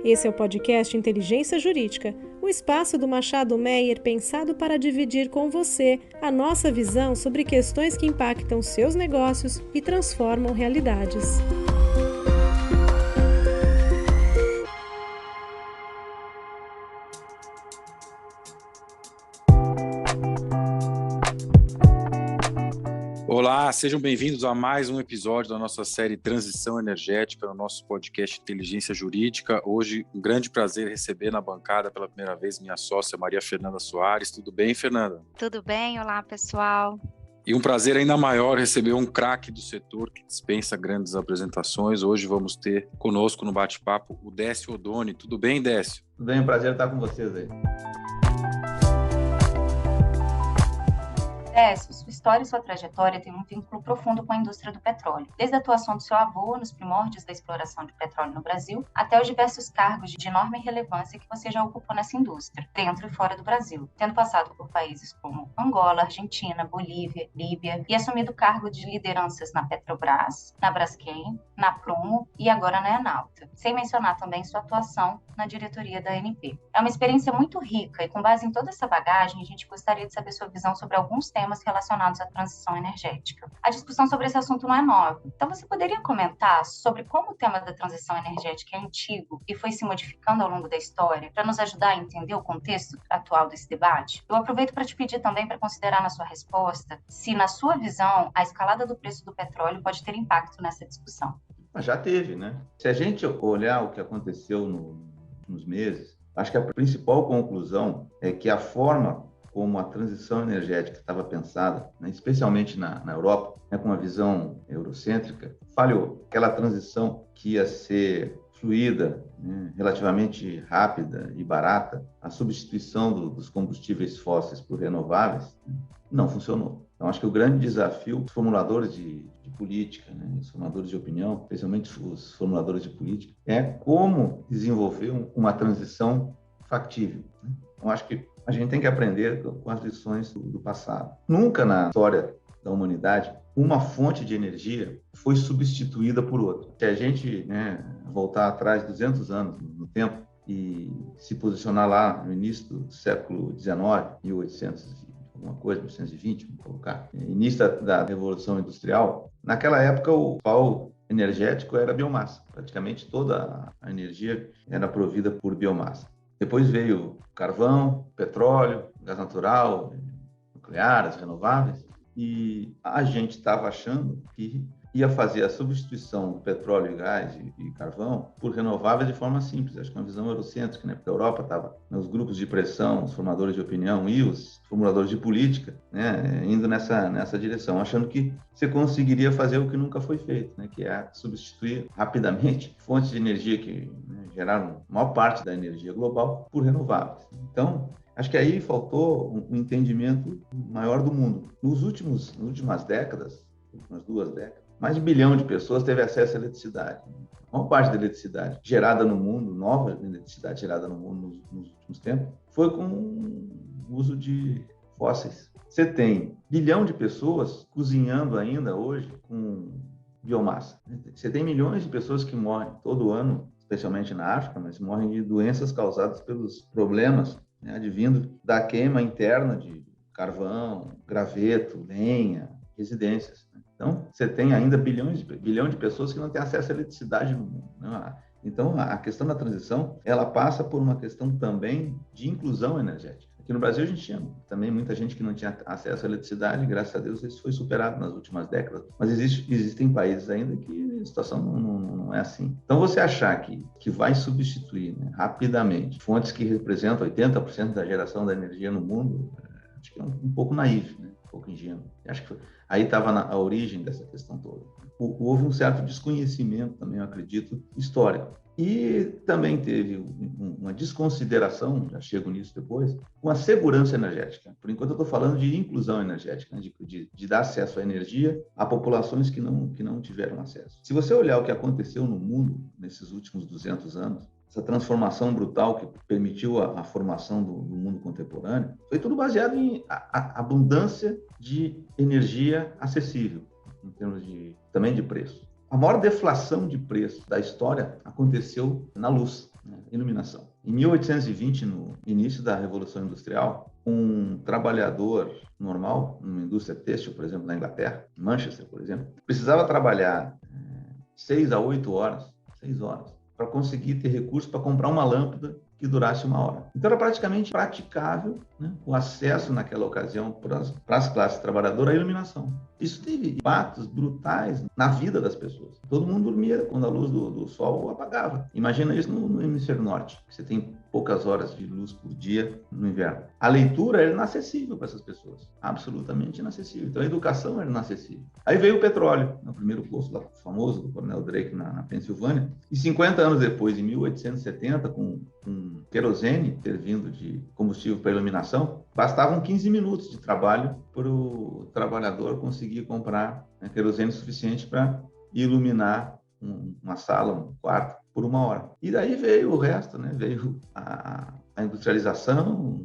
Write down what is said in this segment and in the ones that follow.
Esse é o podcast Inteligência Jurídica, o espaço do Machado Meyer pensado para dividir com você a nossa visão sobre questões que impactam seus negócios e transformam realidades. Olá, sejam bem-vindos a mais um episódio da nossa série Transição Energética, no nosso podcast Inteligência Jurídica. Hoje, um grande prazer receber na bancada pela primeira vez minha sócia Maria Fernanda Soares. Tudo bem, Fernanda? Tudo bem, olá pessoal. E um prazer ainda maior receber um craque do setor que dispensa grandes apresentações. Hoje vamos ter conosco no bate-papo o Décio Oddoni. Tudo bem, Décio? Tudo bem, prazer estar com vocês aí. Décio, sua história e sua trajetória têm um vínculo profundo com a indústria do petróleo, desde a atuação do seu avô nos primórdios da exploração de petróleo no Brasil, até os diversos cargos de enorme relevância que você já ocupou nessa indústria, dentro e fora do Brasil, tendo passado por países como Angola, Argentina, Bolívia, Líbia e assumido o cargo de lideranças na Petrobras, na Braskem, na Prumo e agora na Enalta, sem mencionar também sua atuação na diretoria da ANP. É uma experiência muito rica e, com base em toda essa bagagem, a gente gostaria de saber sua visão sobre alguns temas relacionados à transição energética. A discussão sobre esse assunto não é nova, então você poderia comentar sobre como o tema da transição energética é antigo e foi se modificando ao longo da história para nos ajudar a entender o contexto atual desse debate? Eu aproveito para te pedir também para considerar na sua resposta se, na sua visão, a escalada do preço do petróleo pode ter impacto nessa discussão. Já teve, né? Se a gente olhar o que aconteceu nos meses, acho que a principal conclusão é que a forma como a transição energética estava pensada, né, especialmente na Europa, né, com uma visão eurocêntrica, falhou. Aquela transição que ia ser fluida, né, relativamente rápida e barata, a substituição dos combustíveis fósseis por renováveis, né, não funcionou. Então, acho que o grande desafio dos formuladores de política, né, os formuladores de opinião, especialmente os formuladores de política, é como desenvolver uma transição factível. Né? Então, acho que a gente tem que aprender com as lições do passado. Nunca na história da humanidade uma fonte de energia foi substituída por outra. Se a gente, né, voltar atrás 200 anos no tempo e se posicionar lá no início do século XIX, 1800 alguma coisa, 1920, vamos colocar, início da Revolução Industrial, naquela época o pau energético era biomassa. Praticamente toda a energia era provida por biomassa. Depois veio carvão, petróleo, gás natural, nuclear, as renováveis, e a gente estava achando que ia fazer a substituição do petróleo e gás e carvão por renováveis de forma simples. Acho que é uma visão eurocêntrica, né? Porque a Europa estava nos grupos de pressão, os formadores de opinião e os formuladores de política, né, indo nessa direção, achando que você conseguiria fazer o que nunca foi feito, né, que é substituir rapidamente fontes de energia que, né, geraram a maior parte da energia global por renováveis. Então, acho que aí faltou um entendimento maior do mundo. Nas últimas décadas, últimas 2 décadas, mais de 1 bilhão de pessoas teve acesso à eletricidade. A maior parte da eletricidade gerada no mundo, nova eletricidade gerada no mundo nos últimos tempos, foi com o uso de fósseis. Você tem 1 bilhão de pessoas cozinhando ainda hoje com biomassa. Você tem milhões de pessoas que morrem todo ano, especialmente na África, mas morrem de doenças causadas pelos problemas, né, advindo da queima interna de carvão, graveto, lenha, residências. Então, você tem ainda bilhão de pessoas que não têm acesso à eletricidade no mundo, né? Então, a questão da transição, ela passa por uma questão também de inclusão energética. Aqui no Brasil, a gente tinha também muita gente que não tinha acesso à eletricidade, e, graças a Deus, isso foi superado nas últimas décadas. Mas existem países ainda que a situação não é assim. Então, você achar que vai substituir, né, rapidamente fontes que representam 80% da geração da energia no mundo, acho que é um pouco naíve, né? Um pouco ingênuo. Acho que aí estava a origem dessa questão toda. Houve um certo desconhecimento também, eu acredito, histórico. E também teve uma desconsideração, já chego nisso depois, com a segurança energética. Por enquanto eu estou falando de inclusão energética, né? de dar acesso à energia a populações que não tiveram acesso. Se você olhar o que aconteceu no mundo nesses últimos 200 anos, essa transformação brutal que permitiu a formação do mundo contemporâneo, foi tudo baseado em abundância de energia acessível, em termos também de preço. A maior deflação de preço da história aconteceu na luz, né? Iluminação. Em 1820, no início da Revolução Industrial, um trabalhador normal, numa indústria têxtil, por exemplo, na Inglaterra, em Manchester, por exemplo, precisava trabalhar 6 a 8 horas, 6 horas, para conseguir ter recurso para comprar uma lâmpada que durasse 1 hora. Então, era praticamente praticável, né, o acesso naquela ocasião para as classes trabalhadoras à iluminação. Isso teve impactos brutais na vida das pessoas. Todo mundo dormia quando a luz do sol apagava. Imagina isso no hemisfério norte, que você tem poucas horas de luz por dia no inverno. A leitura era inacessível para essas pessoas, absolutamente inacessível. Então, a educação era inacessível. Aí veio o petróleo, no primeiro poço lá, famoso do Coronel Drake, na Pensilvânia, e 50 anos depois, em 1870, com querosene servindo de combustível para iluminação, bastavam 15 minutos de trabalho para o trabalhador conseguir comprar querosene suficiente para iluminar uma sala, um quarto, por 1 hora. E daí veio o resto, né? Veio a industrialização,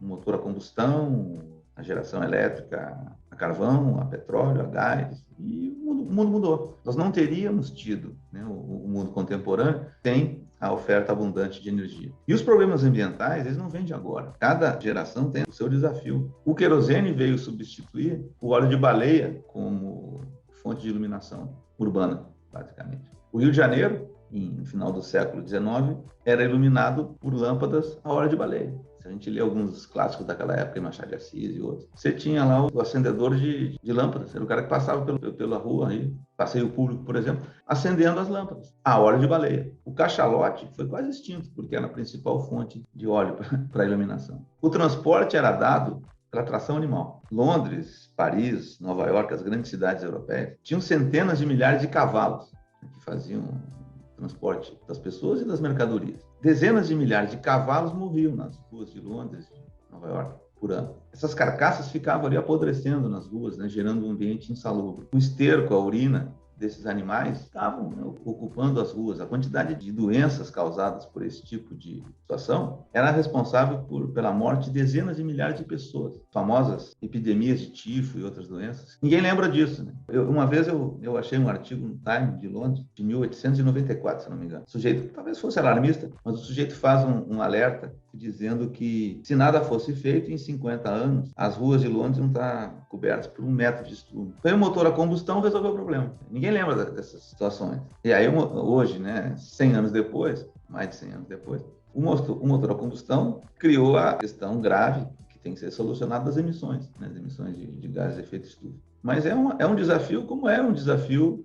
o motor a combustão, a geração elétrica a carvão, a petróleo, a gás, e o mundo mudou. Nós não teríamos tido, né, o mundo contemporâneo sem a oferta abundante de energia. E os problemas ambientais, eles não vêm de agora. Cada geração tem o seu desafio. O querosene veio substituir o óleo de baleia como fonte de iluminação urbana, basicamente. O Rio de Janeiro, no final do século XIX, era iluminado por lâmpadas a óleo de baleia. Se a gente lê alguns clássicos daquela época, Machado de Assis e outros, você tinha lá o acendedor de lâmpadas. Era o cara que passava pela rua, aí, passeio público, por exemplo, acendendo as lâmpadas a óleo de baleia. O cachalote foi quase extinto, porque era a principal fonte de óleo para iluminação. O transporte era dado pela tração animal. Londres, Paris, Nova York, as grandes cidades europeias, tinham centenas de milhares de cavalos que faziam o transporte das pessoas e das mercadorias. Dezenas de milhares de cavalos morriam nas ruas de Londres, de Nova York, por ano. Essas carcaças ficavam ali apodrecendo nas ruas, né, gerando um ambiente insalubre. O esterco, a urina desses animais estavam, né, ocupando as ruas. A quantidade de doenças causadas por esse tipo de situação era responsável pela morte de dezenas de milhares de pessoas. Famosas epidemias de tifo e outras doenças. Ninguém lembra disso, né? Uma vez eu achei um artigo no Time de Londres, de 1894, se não me engano. O sujeito, talvez fosse alarmista, mas o sujeito faz um alerta dizendo que, se nada fosse feito, em 50 anos, as ruas de Londres vão estar cobertas por 1 metro de estrume. Então, o motor a combustão resolveu o problema. Ninguém lembra dessas situações. E aí, hoje, né, 100 anos depois, mais de 100 anos depois, o motor a combustão criou a questão grave que tem que ser solucionada das emissões, né, as emissões de gases de efeito estufa. Mas é um desafio, como é um desafio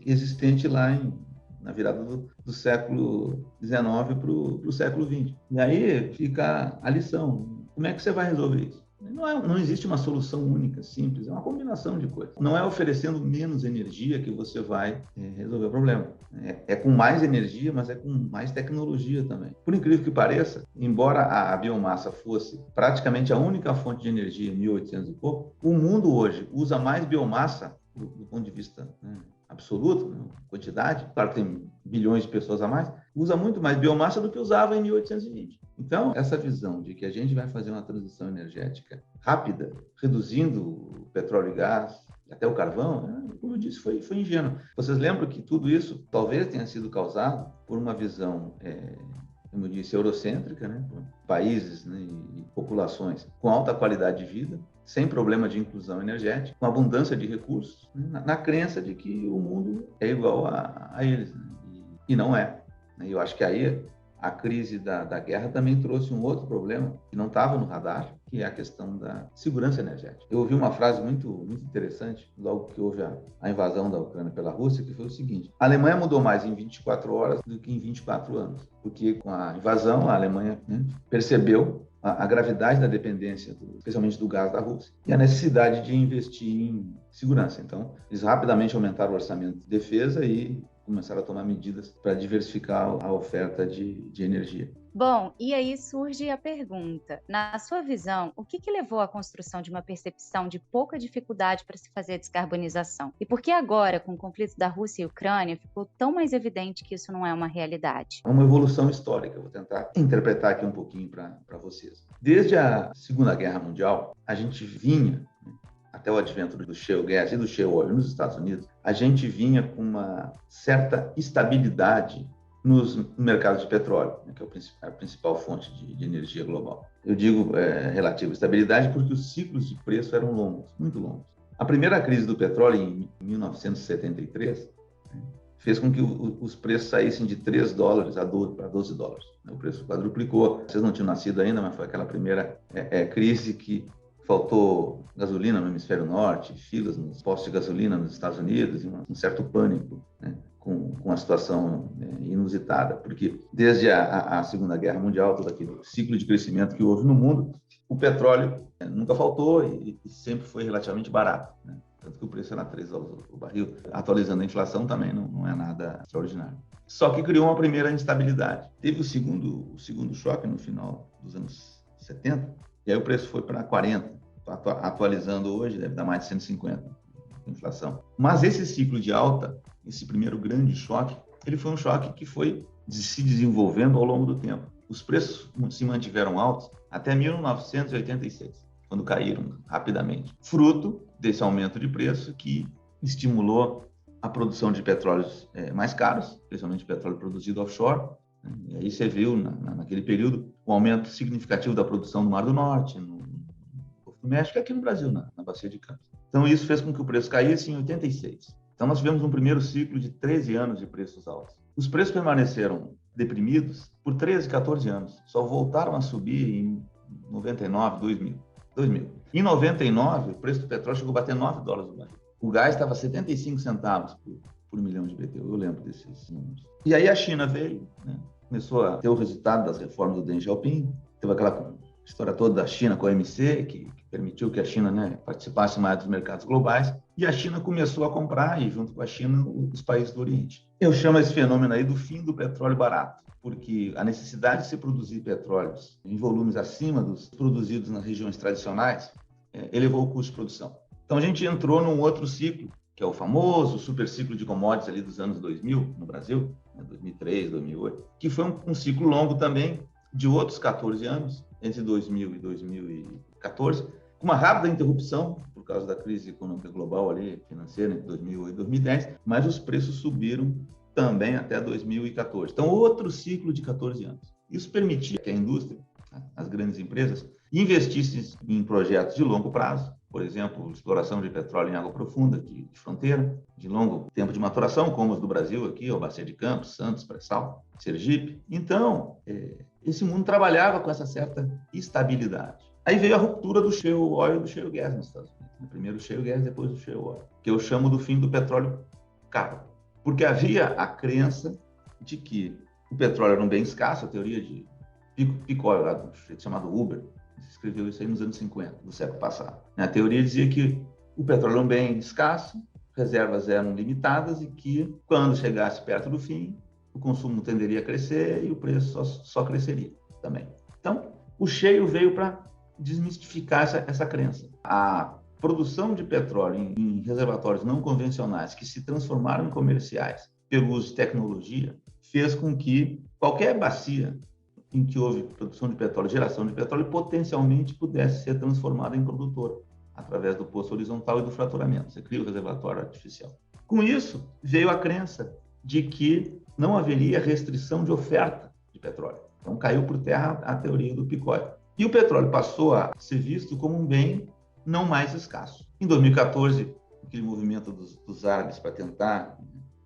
existente lá na virada do século XIX para o século XX. E aí fica a lição. Como é que você vai resolver isso? Não existe uma solução única, simples. É uma combinação de coisas. Não é oferecendo menos energia que você vai resolver o problema. É com mais energia, mas é com mais tecnologia também. Por incrível que pareça, embora a biomassa fosse praticamente a única fonte de energia em 1800 e pouco, o mundo hoje usa mais biomassa do ponto de vista, né, absoluto, né, quantidade, claro que tem bilhões de pessoas a mais, usa muito mais biomassa do que usava em 1820. Então, essa visão de que a gente vai fazer uma transição energética rápida, reduzindo o petróleo e gás, até o carvão, né, como eu disse, foi ingênuo. Vocês lembram que tudo isso talvez tenha sido causado por uma visão, como eu disse, eurocêntrica, né, por países, né, e populações com alta qualidade de vida, sem problema de inclusão energética, com abundância de recursos, né, na crença de que o mundo é igual a eles, né, e não é. E eu acho que aí a crise da guerra também trouxe um outro problema que não estava no radar, que é a questão da segurança energética. Eu ouvi uma frase muito, muito interessante, logo que houve a invasão da Ucrânia pela Rússia, que foi o seguinte: a Alemanha mudou mais em 24 horas do que em 24 anos, porque com a invasão a Alemanha, né, percebeu a gravidade da dependência, especialmente do gás da Rússia, e a necessidade de investir em segurança. Então, eles rapidamente aumentaram o orçamento de defesa e começaram a tomar medidas para diversificar a oferta de energia. Bom, e aí surge a pergunta: na sua visão, o que levou à construção de uma percepção de pouca dificuldade para se fazer a descarbonização? E por que agora, com o conflito da Rússia e Ucrânia, ficou tão mais evidente que isso não é uma realidade? É uma evolução histórica, vou tentar interpretar aqui um pouquinho para vocês. Desde a Segunda Guerra Mundial, a gente vinha, até o advento do shale gas e do shale oil nos Estados Unidos, a gente vinha com uma certa estabilidade nos mercados de petróleo, né, que é a principal fonte de energia global. Eu digo relativa estabilidade porque os ciclos de preço eram longos, muito longos. A primeira crise do petróleo, em 1973, fez com que os preços saíssem de $3 para $12. O preço quadruplicou. Vocês não tinham nascido ainda, mas foi aquela primeira crise que faltou gasolina no hemisfério norte, filas nos postos de gasolina nos Estados Unidos, e um certo pânico, né, com a situação inusitada, porque desde a Segunda Guerra Mundial, todo aquele ciclo de crescimento que houve no mundo, o petróleo nunca faltou e sempre foi relativamente barato, né? Tanto que o preço era $3 o barril. Atualizando a inflação também não é nada extraordinário. Só que criou uma primeira instabilidade. Teve o segundo choque no final dos anos 70, e aí o preço foi para 40. Atualizando hoje, deve dar mais de 150 de inflação. Mas esse ciclo de alta, esse primeiro grande choque, ele foi um choque que foi se desenvolvendo ao longo do tempo. Os preços se mantiveram altos até 1986, quando caíram rapidamente, fruto desse aumento de preço que estimulou a produção de petróleos mais caros, especialmente petróleo produzido offshore. E aí você viu, naquele período, o aumento significativo da produção no Mar do Norte, no México e aqui no Brasil, na Bacia de Campos. Então, isso fez com que o preço caísse em 86. Então, nós tivemos um primeiro ciclo de 13 anos de preços altos. Os preços permaneceram deprimidos por 13, 14 anos. Só voltaram a subir em 99, 2000. Em 99, o preço do petróleo chegou a bater $9 o barril. O gás estava 75 centavos por milhão de BTU. Eu lembro desses números. E aí a China veio, né? Começou a ter o resultado das reformas do Deng Xiaoping. Teve aquela história toda da China com a OMC, que permitiu que a China, né, participasse mais dos mercados globais, e a China começou a comprar, e junto com a China, os países do Oriente. Eu chamo esse fenômeno aí do fim do petróleo barato, porque a necessidade de se produzir petróleos em volumes acima dos produzidos nas regiões tradicionais elevou o custo de produção. Então, a gente entrou num outro ciclo, que é o famoso super ciclo de commodities ali dos anos 2000, no Brasil, 2003, 2008, que foi um ciclo longo também, de outros 14 anos, entre 2000 e 2014, com uma rápida interrupção por causa da crise econômica global ali, financeira, entre 2008 e 2010, mas os preços subiram também até 2014. Então, outro ciclo de 14 anos. Isso permitia que a indústria, as grandes empresas, investissem em projetos de longo prazo, por exemplo, exploração de petróleo em água profunda, de fronteira, de longo tempo de maturação, como os do Brasil aqui, a Bacia de Campos, Santos, Pré-Sal, Sergipe. Então, esse mundo trabalhava com essa certa estabilidade. Aí veio a ruptura do shale oil e do shale gas nos Estados Unidos. Primeiro o shale gas, depois o shale oil, que eu chamo do fim do petróleo caro. Porque havia a crença de que o petróleo era um bem escasso, a teoria de peak oil, lá do chamado Uber, escreveu isso aí nos anos 50, do século passado. A teoria dizia que o petróleo era um bem escasso, reservas eram limitadas e que, quando chegasse perto do fim, o consumo tenderia a crescer e o preço só cresceria também. Então, o shale veio para desmistificar essa crença. A produção de petróleo em reservatórios não convencionais que se transformaram em comerciais pelo uso de tecnologia fez com que qualquer bacia em que houve produção de petróleo, geração de petróleo, potencialmente pudesse ser transformada em produtora, através do poço horizontal e do fraturamento. Você cria o reservatório artificial. Com isso, veio a crença de que não haveria restrição de oferta de petróleo. Então, caiu por terra a teoria do peak oil. E o petróleo passou a ser visto como um bem não mais escasso. Em 2014, aquele movimento dos árabes para tentar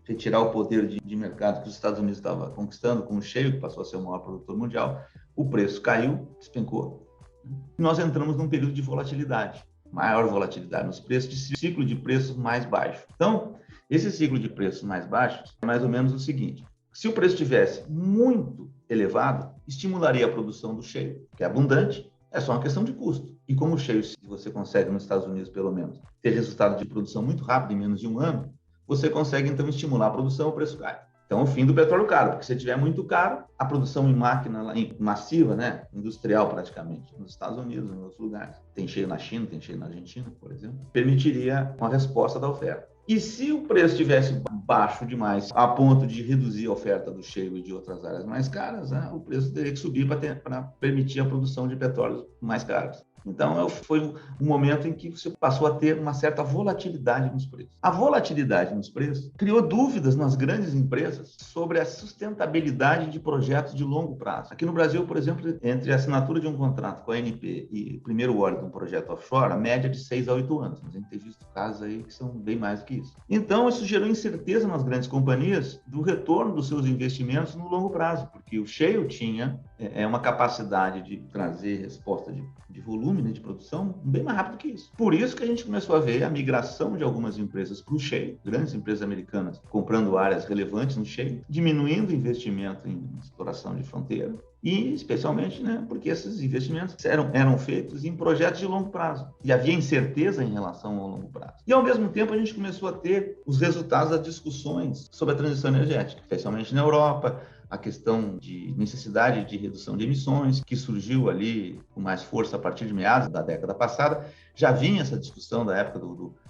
retirar o poder de mercado que os Estados Unidos estavam conquistando com o shale, que passou a ser o maior produtor mundial, o preço caiu, despencou. E nós entramos num período de volatilidade, maior volatilidade nos preços, de ciclo de preços mais baixo. Então, esse ciclo de preços mais baixos é mais ou menos o seguinte: se o preço estivesse muito elevado, estimularia a produção do shale, que é abundante, é só uma questão de custo. E como o shale, se você consegue nos Estados Unidos, pelo menos, ter resultado de produção muito rápido, em menos de um ano, você consegue, então, estimular a produção, o preço cai. Então, o fim do petróleo caro, porque se tiver muito caro, a produção em máquina massiva, né, industrial praticamente, nos Estados Unidos, em outros lugares, tem shale na China, tem shale na Argentina, por exemplo, permitiria uma resposta da oferta. E se o preço estivesse baixo demais, a ponto de reduzir a oferta do shale e de outras áreas mais caras, o preço teria que subir para permitir a produção de petróleos mais caros. Então, foi um momento em que você passou a ter uma certa volatilidade nos preços. A volatilidade nos preços criou dúvidas nas grandes empresas sobre a sustentabilidade de projetos de longo prazo. Aqui no Brasil, por exemplo, entre a assinatura de um contrato com a ANP e o primeiro óleo de um projeto offshore, a média é de 6 a 8 anos. Mas a gente tem visto casos aí que são bem mais do que isso. Então, isso gerou incerteza nas grandes companhias do retorno dos seus investimentos no longo prazo, porque o shale tinha uma capacidade de trazer resposta de volume, né, de produção, bem mais rápido que isso. Por isso que a gente começou a ver a migração de algumas empresas para o shale, grandes empresas americanas comprando áreas relevantes no shale, diminuindo o investimento em exploração de fronteira, e especialmente, né, porque esses investimentos eram feitos em projetos de longo prazo, e havia incerteza em relação ao longo prazo. E, ao mesmo tempo, a gente começou a ter os resultados das discussões sobre a transição energética, especialmente na Europa, a questão de necessidade de redução de emissões, que surgiu ali com mais força a partir de meados da década passada. Já vinha essa discussão da época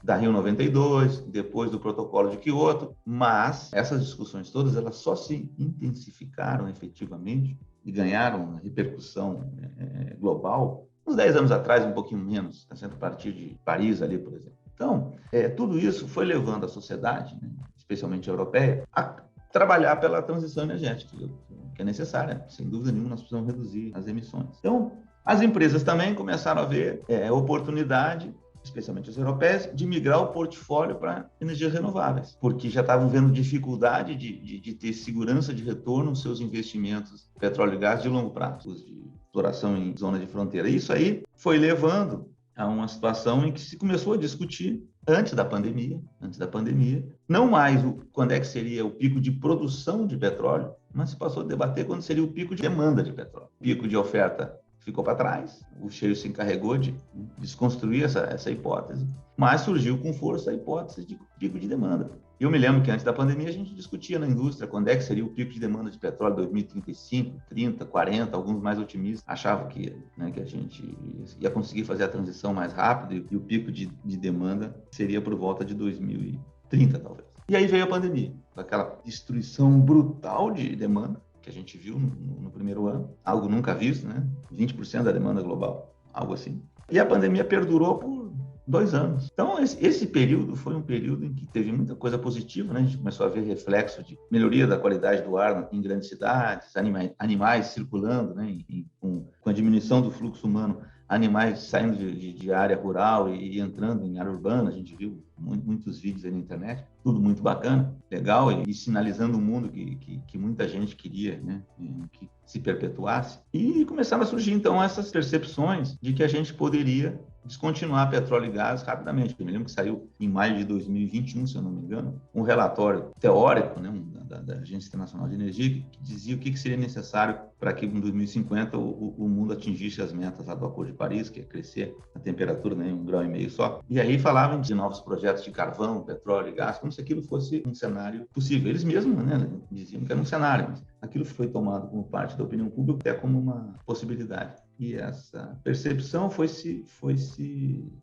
da Rio 92, depois do protocolo de Kyoto, mas essas discussões todas elas só se intensificaram efetivamente e ganharam repercussão global uns 10 anos atrás, um pouquinho menos, a partir de Paris ali, por exemplo. Então, tudo isso foi levando a sociedade, né, especialmente a europeia, a trabalhar pela transição energética, que é necessária. Sem dúvida nenhuma, nós precisamos reduzir as emissões. Então, as empresas também começaram a ver oportunidade, especialmente as europeias, de migrar o portfólio para energias renováveis, porque já estavam vendo dificuldade de ter segurança de retorno nos seus investimentos em petróleo e gás de longo prazo, de exploração em zona de fronteira. Isso aí foi levando a uma situação em que se começou a discutir antes da pandemia, não mais quando é que seria o pico de produção de petróleo, mas se passou a debater quando seria o pico de demanda de petróleo. O pico de oferta ficou para trás, o shale se encarregou de desconstruir essa hipótese, mas surgiu com força a hipótese de pico de demanda. Eu me lembro que antes da pandemia a gente discutia na indústria quando é que seria o pico de demanda de petróleo, 2035, 30, 40, alguns mais otimistas achavam que a gente ia conseguir fazer a transição mais rápido e o pico de demanda seria por volta de 2030, talvez. E aí veio a pandemia, com aquela destruição brutal de demanda que a gente viu no primeiro ano, algo nunca visto, né? 20% da demanda global, algo assim. E a pandemia perdurou por 2 anos. Então, esse período foi um período em que teve muita coisa positiva, né? A gente começou a ver reflexo de melhoria da qualidade do ar em grandes cidades, animais circulando, né? Com a diminuição do fluxo humano, animais saindo de área rural e entrando em área urbana. A gente viu muitos vídeos aí na internet, tudo muito bacana, legal, e sinalizando um mundo que muita gente queria, né? Que se perpetuasse. E começaram a surgir, então, essas percepções de que a gente poderia descontinuar petróleo e gás rapidamente. Eu me lembro que saiu em maio de 2021, se eu não me engano, um relatório teórico, né, da Agência Internacional de Energia, que dizia o que seria necessário para que em 2050 o mundo atingisse as metas lá do Acordo de Paris, que é crescer a temperatura, né, 1,5 graus só. E aí falavam de novos projetos de carvão, petróleo e gás, como se aquilo fosse um cenário possível. Eles mesmos, né, diziam que era um cenário, mas aquilo foi tomado como parte da opinião pública até como uma possibilidade. E essa percepção foi se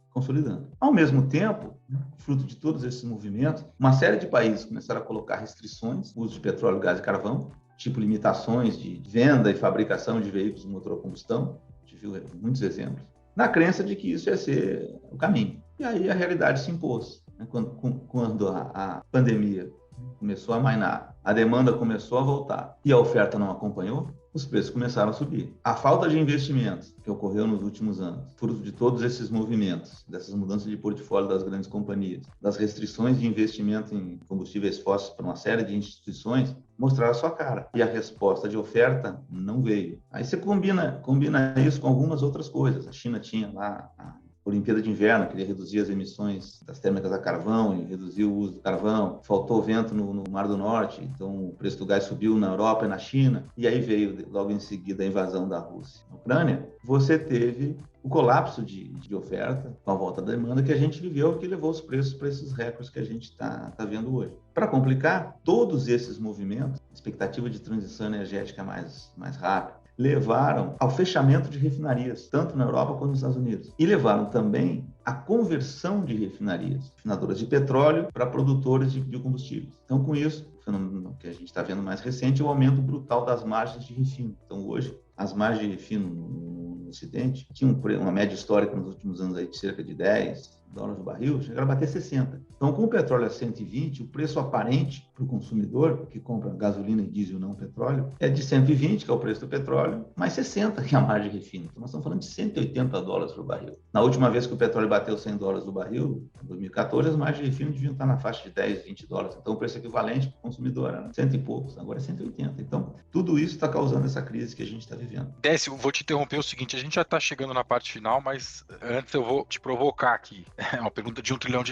consolidando. Ao mesmo tempo, fruto de todos esses movimentos, uma série de países começaram a colocar restrições no uso de petróleo, gás e carvão, tipo limitações de venda e fabricação de veículos de motor a combustão. A gente viu muitos exemplos, na crença de que isso ia ser o caminho. E aí a realidade se impôs. Quando a pandemia começou a amainar, a demanda começou a voltar e a oferta não acompanhou, os preços começaram a subir. A falta de investimentos que ocorreu nos últimos anos, fruto de todos esses movimentos, dessas mudanças de portfólio das grandes companhias, das restrições de investimento em combustíveis fósseis para uma série de instituições, mostraram a sua cara. E a resposta de oferta não veio. Aí você combina isso com algumas outras coisas. A China tinha lá a Olimpíada de Inverno, queria reduzir as emissões das térmicas a carvão e reduzir o uso do carvão. Faltou vento no Mar do Norte, então o preço do gás subiu na Europa e na China. E aí veio, logo em seguida, a invasão da Rússia na Ucrânia. Você teve o colapso de oferta com a volta da demanda que a gente viveu, que levou os preços para esses recordes que a gente está vendo hoje. Para complicar, todos esses movimentos, expectativa de transição energética mais rápida, levaram ao fechamento de refinarias, tanto na Europa quanto nos Estados Unidos. E levaram também à conversão de refinadoras de petróleo para produtores de combustíveis. Então, com isso, o fenômeno que a gente está vendo mais recente é o aumento brutal das margens de refino. Então, hoje, as margens de refino nos Ocidente, tinha uma média histórica nos últimos anos aí de cerca de $10 o barril, chegaram a bater 60. Então, com o petróleo a 120, o preço aparente para o consumidor, que compra gasolina e diesel, não petróleo, é de 120, que é o preço do petróleo, mais 60, que é a margem de refino. Então, nós estamos falando de $180 por barril. Na última vez que o petróleo bateu $100 o barril, em 2014, as margens de refino deviam estar na faixa de $10, $20. Então, o preço equivalente para o consumidor era 100 e poucos, agora é 180. Então, tudo isso está causando essa crise que a gente está vivendo. Décio, vou te interromper o seguinte, a gente já está chegando na parte final, mas antes eu vou te provocar aqui. É uma pergunta de $1 trilhão.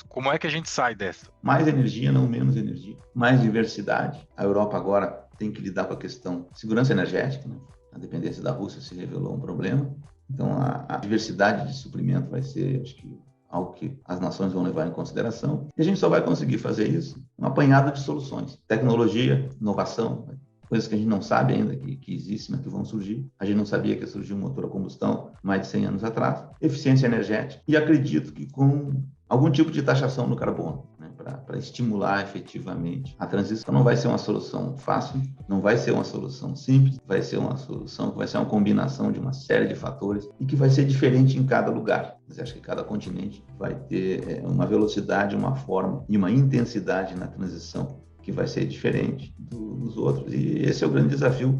Como é que a gente sai dessa? Mais energia, não menos energia. Mais diversidade. A Europa agora tem que lidar com a questão de segurança energética, né? A dependência da Rússia se revelou um problema. Então, a diversidade de suprimento vai ser, acho que, algo que as nações vão levar em consideração. E a gente só vai conseguir fazer isso um apanhado de soluções. Tecnologia, inovação, coisas que a gente não sabe ainda que existem, mas que vão surgir. A gente não sabia que ia surgir um motor a combustão mais de 100 anos atrás. Eficiência energética. E acredito que com algum tipo de taxação no carbono, né, para estimular efetivamente a transição. Não vai ser uma solução fácil, não vai ser uma solução simples, vai ser uma solução que vai ser uma combinação de uma série de fatores e que vai ser diferente em cada lugar. Mas acho que cada continente vai ter uma velocidade, uma forma e uma intensidade na transição que vai ser diferente dos outros. E esse é o grande desafio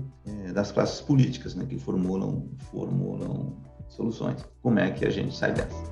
das classes políticas, né, que formulam soluções. Como é que a gente sai dessa?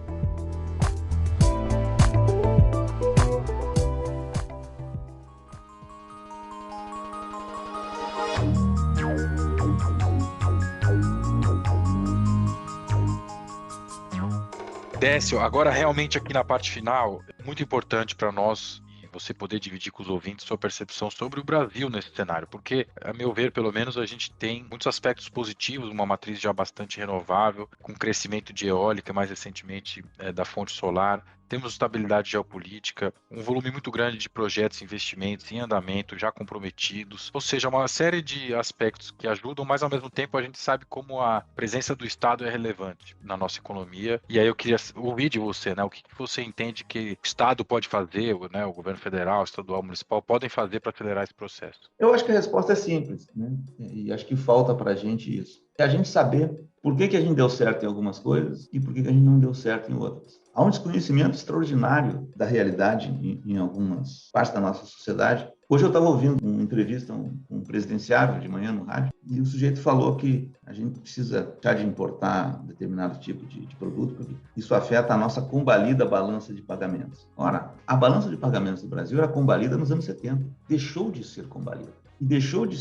Décio, agora realmente aqui na parte final, é muito importante para nós você poder dividir com os ouvintes sua percepção sobre o Brasil nesse cenário, porque, a meu ver, pelo menos, a gente tem muitos aspectos positivos, uma matriz já bastante renovável, com crescimento de eólica, mais recentemente da fonte solar, temos estabilidade geopolítica, um volume muito grande de projetos e investimentos em andamento, já comprometidos, ou seja, uma série de aspectos que ajudam, mas ao mesmo tempo a gente sabe como a presença do Estado é relevante na nossa economia. E aí eu queria ouvir de você, né, o que você entende que o Estado pode fazer, né, o governo federal, estadual, municipal, podem fazer para acelerar esse processo? Eu acho que a resposta é simples, né? E acho que falta para a gente isso. É a gente saber por que a gente deu certo em algumas coisas e por que a gente não deu certo em outras. Há um desconhecimento extraordinário da realidade em algumas partes da nossa sociedade. Hoje eu estava ouvindo uma entrevista, um presidenciável de manhã no rádio, e o sujeito falou que a gente precisa deixar de importar determinado tipo de produto, porque isso afeta a nossa combalida balança de pagamentos. Ora, a balança de pagamentos do Brasil era combalida nos anos 70, deixou de ser combalida. E deixou de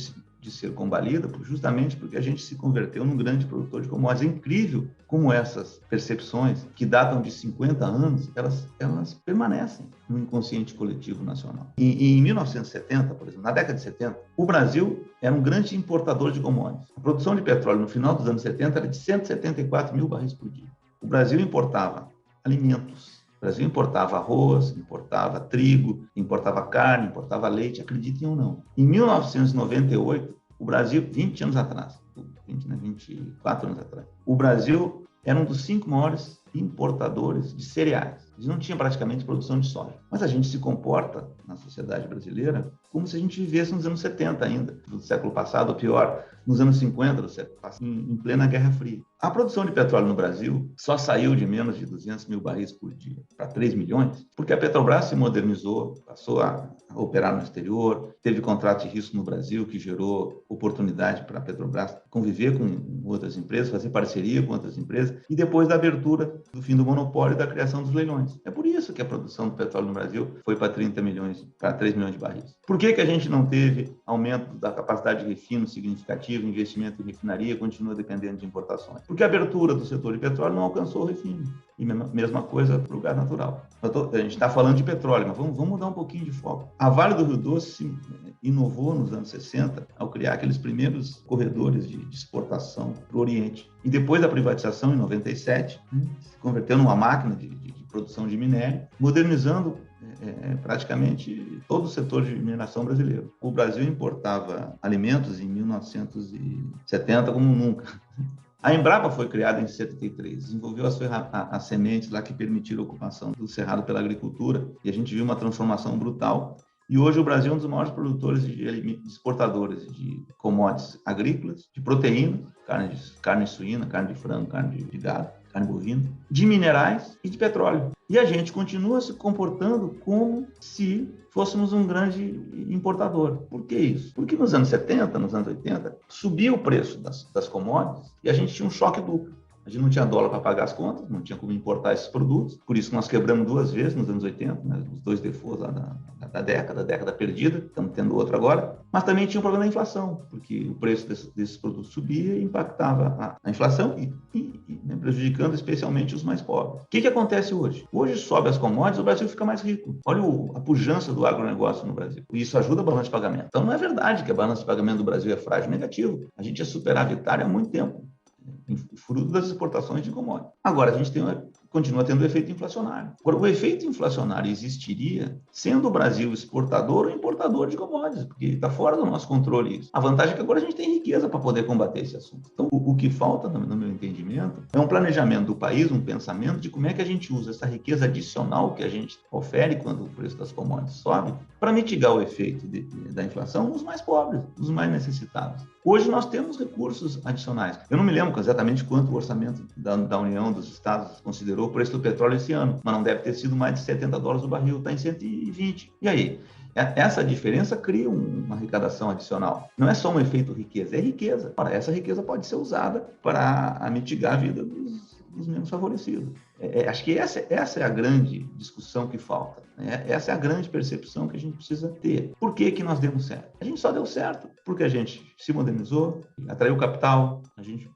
ser combalida justamente porque a gente se converteu num grande produtor de commodities. É incrível como essas percepções, que datam de 50 anos, elas permanecem no inconsciente coletivo nacional. E em 1970, por exemplo, na década de 70, o Brasil era um grande importador de commodities. A produção de petróleo no final dos anos 70 era de 174 mil barris por dia. O Brasil importava alimentos, o Brasil importava arroz, importava trigo, importava carne, importava leite, acreditem ou não. Em 1998, o Brasil, 20 anos atrás, 24 anos atrás, o Brasil era um dos 5 maiores importadores de cereais. A gente não tinha praticamente produção de soja. Mas a gente se comporta na sociedade brasileira como se a gente vivesse nos anos 70 ainda, do século passado, ou pior, nos anos 50 do século passado, em plena Guerra Fria. A produção de petróleo no Brasil só saiu de menos de 200 mil barris por dia para 3 milhões, porque a Petrobras se modernizou, passou a operar no exterior, teve contrato de risco no Brasil, que gerou oportunidade para a Petrobras conviver com outras empresas, fazer parceria com outras empresas, e depois da abertura do fim do monopólio e da criação dos leilões. É por isso que a produção do petróleo no Brasil foi para 30 milhões, para 3 milhões de barris. Por que a gente não teve aumento da capacidade de refino significativo, investimento em refinaria, continua dependendo de importações? Porque a abertura do setor de petróleo não alcançou o refino. E mesma coisa para o gás natural. A gente está falando de petróleo, mas vamos mudar um pouquinho de foco. A Vale do Rio Doce inovou nos anos 60 ao criar aqueles primeiros corredores de exportação para o Oriente. E depois da privatização, em 97, se converteu numa máquina de produção de minério, modernizando praticamente todo o setor de mineração brasileiro. O Brasil importava alimentos em 1970 como nunca. A Embrapa foi criada em 73, desenvolveu as sementes lá que permitiram a ocupação do cerrado pela agricultura, e a gente viu uma transformação brutal. E hoje o Brasil é um dos maiores produtores exportadores de commodities agrícolas, de proteínas, carne suína, carne de frango, carne de gado, carne bovina, de minerais e de petróleo. E a gente continua se comportando como se fôssemos um grande importador. Por que isso? Porque nos anos 70, nos anos 80, subia o preço das commodities e a gente tinha um choque duplo. A gente não tinha dólar para pagar as contas, não tinha como importar esses produtos, por isso nós quebramos 2 vezes nos anos 80, né, os 2 defaults lá da década perdida, estamos tendo outro agora, mas também tinha o problema da inflação, porque o preço desses produtos subia e impactava a inflação né, prejudicando especialmente os mais pobres. O que acontece hoje? Hoje sobe as commodities, o Brasil fica mais rico. Olha a pujança do agronegócio no Brasil. E isso ajuda a balança de pagamento. Então não é verdade que a balança de pagamento do Brasil é frágil, negativo. A gente é superavitário há muito tempo, fruto das exportações de commodities. Agora, a gente continua tendo o efeito inflacionário. Agora, o efeito inflacionário existiria sendo o Brasil exportador ou importador de commodities, porque está fora do nosso controle isso. A vantagem é que agora a gente tem riqueza para poder combater esse assunto. Então, o que falta, no meu entendimento, é um planejamento do país, um pensamento de como é que a gente usa essa riqueza adicional que a gente ofere quando o preço das commodities sobe, para mitigar o efeito da inflação nos mais pobres, nos mais necessitados. Hoje nós temos recursos adicionais. Eu não me lembro exatamente quanto o orçamento da União dos Estados considerou o preço do petróleo esse ano, mas não deve ter sido mais de $70 o barril, está em 120. E aí? Essa diferença cria uma arrecadação adicional. Não é só um efeito riqueza, é riqueza. Ora, essa riqueza pode ser usada para mitigar a vida dos menos favorecidos. Acho que essa é a grande discussão que falta, né? Essa é a grande percepção que a gente precisa ter. Por que nós demos certo? A gente só deu certo porque a gente se modernizou, atraiu capital, a gente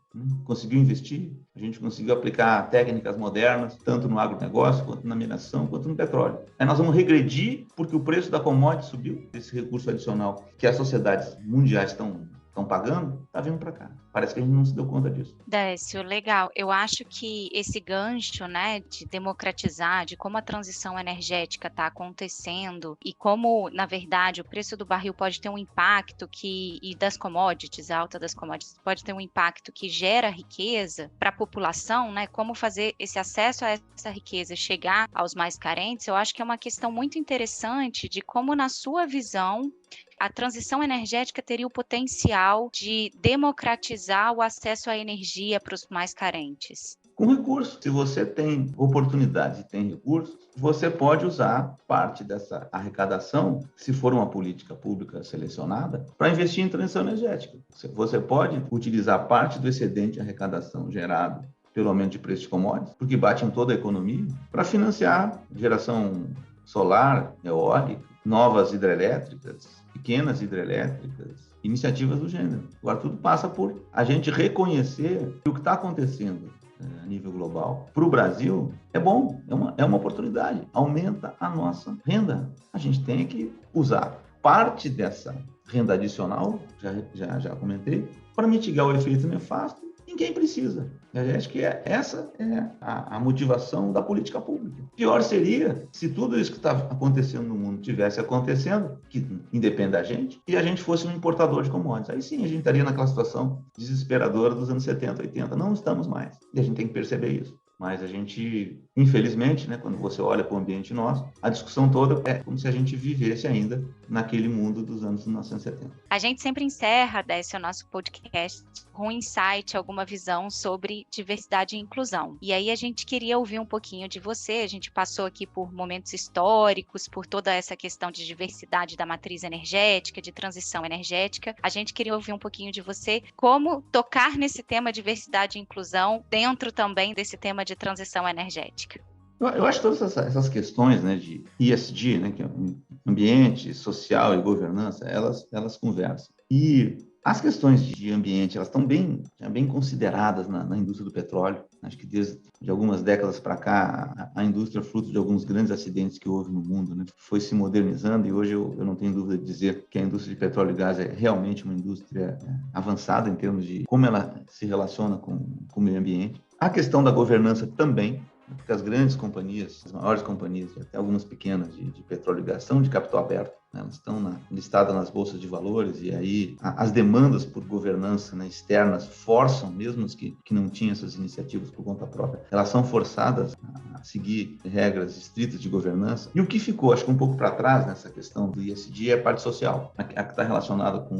conseguiu investir, a gente conseguiu aplicar técnicas modernas, tanto no agronegócio, quanto na mineração, quanto no petróleo. Aí nós vamos regredir porque o preço da commodity subiu, esse recurso adicional que as sociedades mundiais estão pagando, está vindo para cá. Parece que a gente não se deu conta disso. Décio, legal. Eu acho que esse gancho, né, de democratizar, de como a transição energética está acontecendo e como, na verdade, o preço do barril pode ter um impacto e das commodities, a alta das commodities, pode ter um impacto que gera riqueza para a população, né? Como fazer esse acesso a essa riqueza chegar aos mais carentes, eu acho que é uma questão muito interessante de como, na sua visão, a transição energética teria o potencial de democratizar o acesso à energia para os mais carentes. Com recursos. Se você tem oportunidades e tem recursos, você pode usar parte dessa arrecadação, se for uma política pública selecionada, para investir em transição energética. Você pode utilizar parte do excedente de arrecadação gerado pelo aumento de preço de commodities, porque bate em toda a economia, para financiar geração solar, eólica, novas hidrelétricas, pequenas hidrelétricas, iniciativas do gênero. Agora, tudo passa por a gente reconhecer que o que está acontecendo a nível global para o Brasil é bom, é uma oportunidade, aumenta a nossa renda. A gente tem que usar parte dessa renda adicional, já comentei, para mitigar o efeito nefasto em quem precisa. Eu acho que essa é a motivação da política pública. Pior seria se tudo isso que está acontecendo no mundo tivesse acontecendo, que independe da gente, e a gente fosse um importador de commodities. Aí sim, a gente estaria naquela situação desesperadora dos anos 70, 80. Não estamos mais. E a gente tem que perceber isso. Mas a gente, infelizmente, né, quando você olha para o ambiente nosso, a discussão toda é como se a gente vivesse ainda naquele mundo dos anos 1970. A gente sempre encerra, Décio, o nosso podcast com um insight, alguma visão sobre diversidade e inclusão. E aí a gente queria ouvir um pouquinho de você. A gente passou aqui por momentos históricos, por toda essa questão de diversidade da matriz energética, de transição energética. A gente queria ouvir um pouquinho de você, como tocar nesse tema diversidade e inclusão dentro também desse tema de transição energética. Eu acho que todas essas questões, né, de ESG, né, que é ambiente, social e governança, elas conversam. E as questões de ambiente, elas estão bem consideradas na indústria do petróleo. Acho que desde algumas décadas para cá, a indústria, fruto de alguns grandes acidentes que houve no mundo, né, foi se modernizando, e hoje eu não tenho dúvida de dizer que a indústria de petróleo e gás é realmente uma indústria avançada em termos de como ela se relaciona com o meio ambiente. A questão da governança também. Porque as grandes companhias, as maiores companhias, e até algumas pequenas de petróleo e gás, são de capital aberto, né? Elas estão listadas nas bolsas de valores, e aí as demandas por governança, né, externas forçam, mesmo as que não tinham essas iniciativas por conta própria, elas são forçadas a seguir regras estritas de governança. E o que ficou, acho que um pouco para trás nessa questão do ESG é a parte social, a que está relacionada com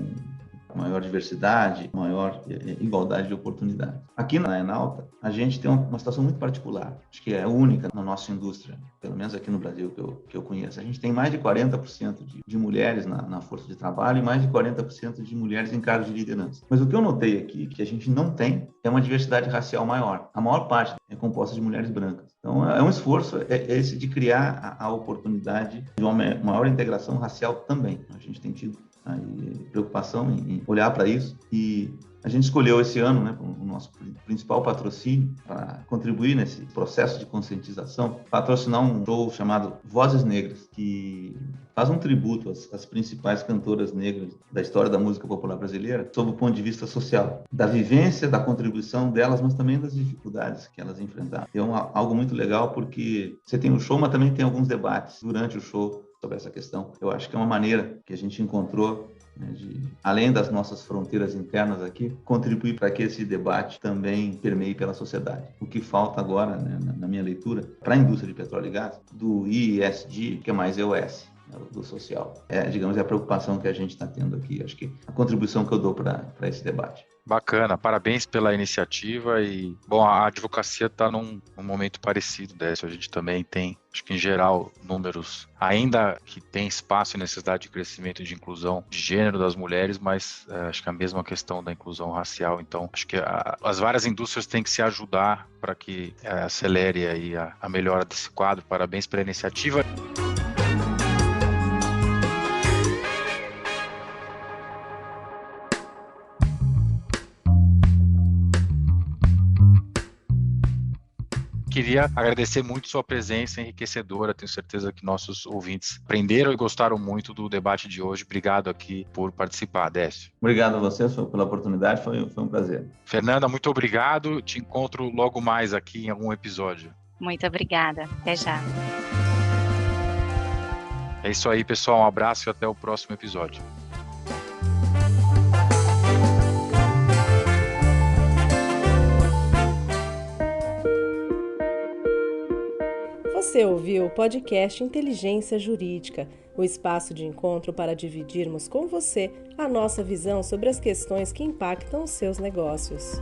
maior diversidade, maior igualdade de oportunidades. Aqui na Enalta, a gente tem uma situação muito particular, acho que é única na nossa indústria, pelo menos aqui no Brasil que eu conheço. A gente tem mais de 40% de mulheres na força de trabalho e mais de 40% de mulheres em cargos de liderança. Mas o que eu notei aqui, que a gente não tem, é uma diversidade racial maior. A maior parte é composta de mulheres brancas. Então, é um esforço esse de criar a oportunidade de uma maior integração racial também. A gente tem tido aí preocupação em olhar para isso, e a gente escolheu esse ano, né, o nosso principal patrocínio para contribuir nesse processo de conscientização, patrocinar um show chamado Vozes Negras, que faz um tributo às principais cantoras negras da história da música popular brasileira, sob o ponto de vista social, da vivência, da contribuição delas, mas também das dificuldades que elas enfrentaram. É algo muito legal, porque você tem o show, mas também tem alguns debates durante o show sobre essa questão. Eu acho que é uma maneira que a gente encontrou, né, de, além das nossas fronteiras internas aqui, contribuir para que esse debate também permeie pela sociedade. O que falta agora, né, na minha leitura, para a indústria de petróleo e gás, do ESG, que é mais EOS, do social. Digamos, é a preocupação que a gente está tendo aqui. Acho que a contribuição que eu dou para esse debate. Bacana, parabéns pela iniciativa e, bom, a advocacia está num momento parecido, Décio. A gente também tem, acho que em geral, números, ainda que tem espaço e necessidade de crescimento e de inclusão de gênero das mulheres, mas acho que a mesma questão da inclusão racial. Então, acho que as várias indústrias têm que se ajudar para que acelere aí a melhora desse quadro. Parabéns pela iniciativa. Queria agradecer muito sua presença enriquecedora. Tenho certeza que nossos ouvintes aprenderam e gostaram muito do debate de hoje. Obrigado aqui por participar, Décio. Obrigado a você pela oportunidade, foi um prazer. Fernanda, muito obrigado. Te encontro logo mais aqui em algum episódio. Muito obrigada. Até já. É isso aí, pessoal. Um abraço e até o próximo episódio. Você ouviu o podcast Inteligência Jurídica, o espaço de encontro para dividirmos com você a nossa visão sobre as questões que impactam os seus negócios.